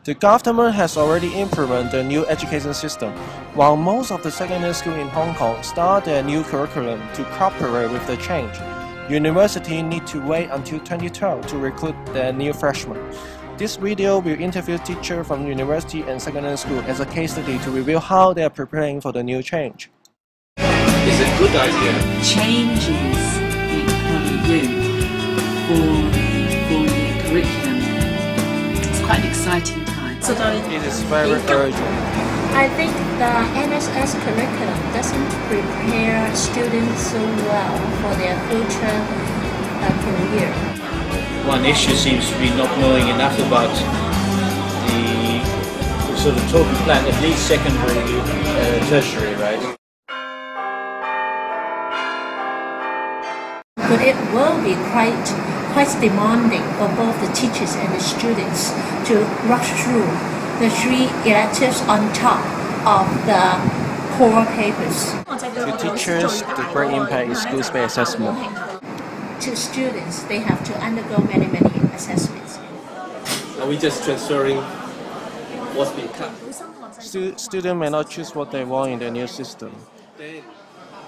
The government has already implemented the new education system, while most of the secondary schools in Hong Kong start their new curriculum to cooperate with the change. Universities need to wait until 2012 to recruit their new freshmen. This video will interview teachers from university and secondary school as a case study to reveal how they are preparing for the new change. It's a good idea. Changes in PolyU for the curriculum. It's quite an exciting time. It is very urgent. I think the NSS curriculum doesn't prepare students so well for their future career. One issue seems to be not knowing enough about the sort of total plan, at least secondary, tertiary, right? But it will be quite demanding for both the teachers and the students to rush through the 3 electives on top of the core papers. To teachers, the great impact is school-based assessment. To students, they have to undergo many assessments. Are we just transferring what's been cut? Students may not choose what they want in the new system. Then,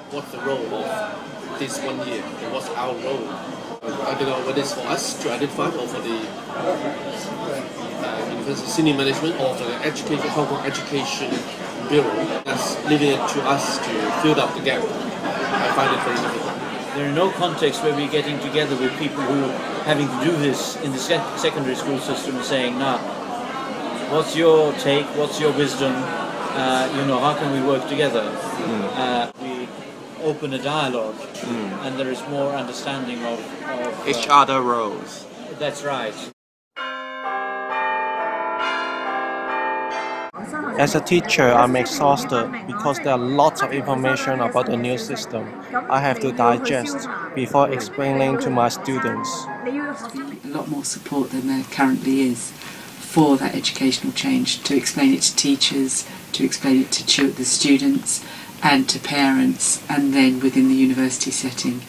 what's the role of this 1 year? And what's our role? I don't know whether it's for us to identify or for the university senior management or for the Hong Kong Education Bureau. That's leaving it to us to fill up the gap. I find it very difficult. There are no contexts where we're getting together with people who are having to do this in the secondary school system saying, nah, what's your take, what's your wisdom, how can we work together? We open a dialogue and there is more understanding of Each other roles. That's right. As a teacher, I'm exhausted because there are lots of information about the new system I have to digest before explaining to my students. A lot more support than there currently is for that educational change, to explain it to teachers, to explain it to the students and to parents, and then within the university setting.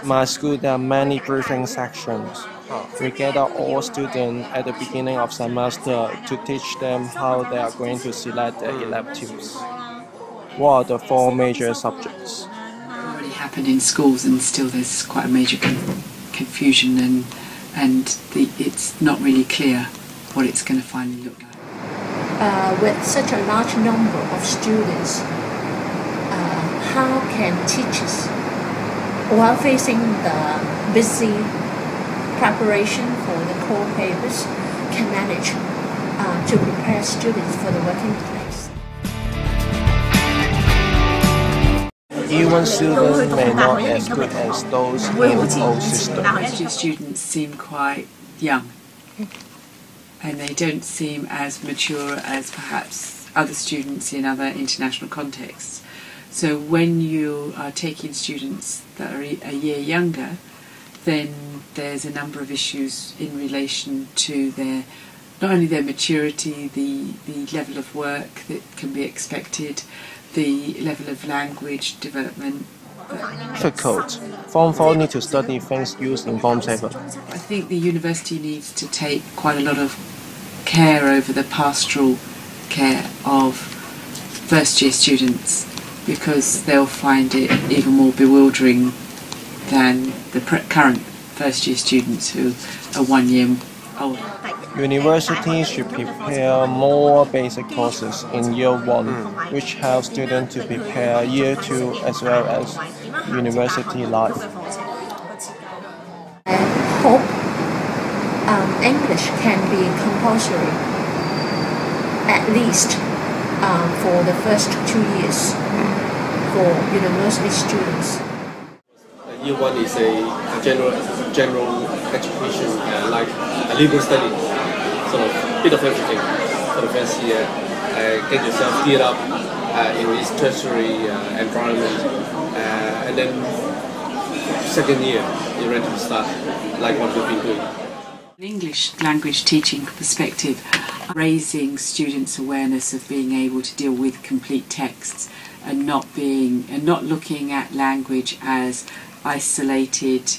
In my school, there are many briefing sections. We gather all students at the beginning of semester to teach them how they are going to select their electives. What are the 4 major subjects? It already happened in schools, and still there's quite a major confusion, and it's not really clear what it's going to finally look like. With such a large number of students, how can teachers, while facing the busy preparation for the core papers, can manage to prepare students for the working place? Even students may not be as good as those in the old system. First-year students seem quite young, and they don't seem as mature as perhaps other students in other international contexts. So when you are taking students that are a year younger, then there's a number of issues in relation to not only their maturity, the level of work that can be expected, the level of language development. Difficult. Form 4 need to study things used in Form 7. I think the university needs to take quite a lot of care over the pastoral care of first-year students, because they'll find it even more bewildering than the current first-year students who are 1 year older. Universities should prepare more basic courses in Year 1, which helps students to prepare Year 2 as well as university life. I hope English can be compulsory, at least for the first 2 years for university students. Year 1 is a general education, like a liberal study, sort of bit of everything for the first year. Get yourself geared up in this tertiary environment, and then second year you're ready to start like what we've been doing. An English language teaching perspective, raising students' awareness of being able to deal with complete texts and not looking at language as isolated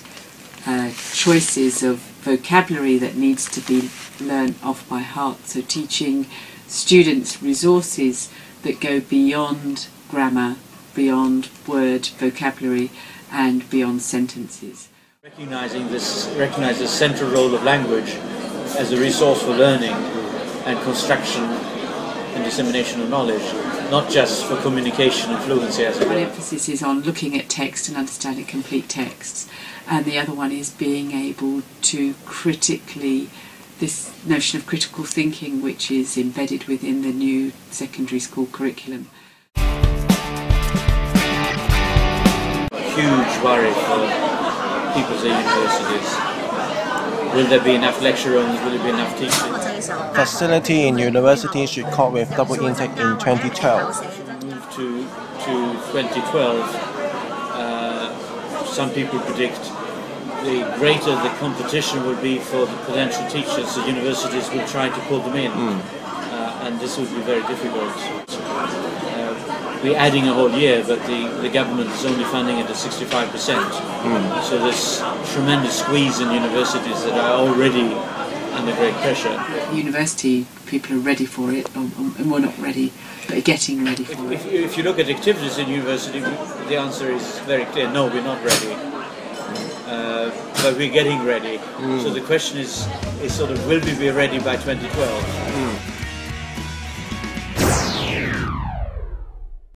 choices of vocabulary that needs to be learned off by heart. So teaching students resources that go beyond grammar, beyond word vocabulary, and beyond sentences. Recognize the central role of language as a resource for learning and construction and dissemination of knowledge, not just for communication and fluency as it were. One emphasis is on looking at text and understanding complete texts, and the other one is being able to critically, this notion of critical thinking which is embedded within the new secondary school curriculum. Huge worry for people at universities. Will there be enough lecture rooms? Will there be enough teaching? Facility in universities should cope with double intake in 2012. Move to 2012, some people predict the greater the competition will be for the potential teachers, the universities will try to pull them in, and this would be very difficult. We're adding a whole year, but the government is only funding it at 65%. So there's tremendous squeeze in universities that are already under great pressure. University people are ready for it, and we're not ready, but are getting ready for it. If you look at activities in university, the answer is very clear: no, we're not ready. But we're getting ready. So the question is sort of, will we be ready by 2012?